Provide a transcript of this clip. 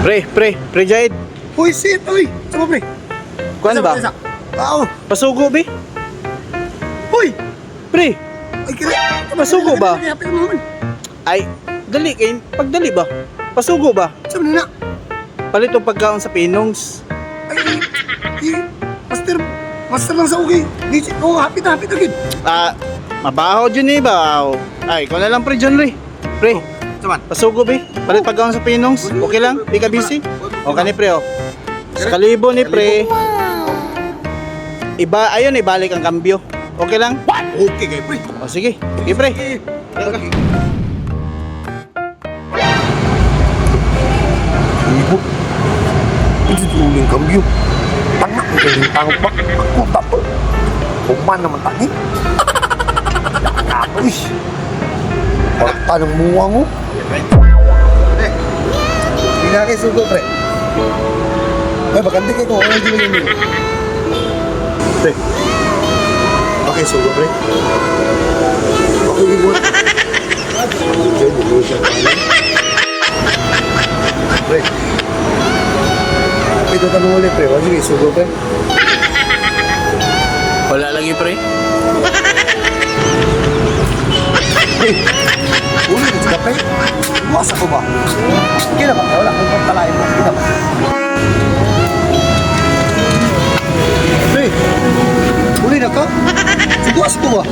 Pre Jahid. Uy, sit, uy. Sama, pre. Kuan ba? Oo. Pasugo bi? Uy. Pre, Ay, kira. Masugo ba? Kapit mo naman. ay dali kay pagdali ba? Pasugo ba? Sama na na. Palit og pagkaon sa Pinongs. Ay, master. Master lang sa okay. Oh, hapit agad. Mabaho dyan eh ba? Ay, ko na lang pre John Ray. Pre, Saman. pasugo bi? Palit pagkaon sa Pinongs. Okay lang? Di ka busy? O kani pre oh. Sa kalibo ni pre. Iba, ayun ibalik ang kambyo. Okay lang? Okay, kay pre. O sige. Sige pre. Ibu. Itu tuling kambyo. Tanak ko yung tangok ba? Ako tapo. Kuman naman tangi. Uy. Pagka ng muwa mo. Pre. Hindi na kayo sugo, pre. Ay, bakante kayo kung ano yung yun. Pre. Okay, sugo, pre. Okay, ibu. Okay, ibu siya. Pre. Ito tanong ulit, pre. Sige, sugo, pre. Wala lagi pre. Uli, ito ka, pre. Bukas ako ba? Kaya naman, wala kang pagpalain mo. Kaya naman. Pre, uli na ka? Bukas ko ba?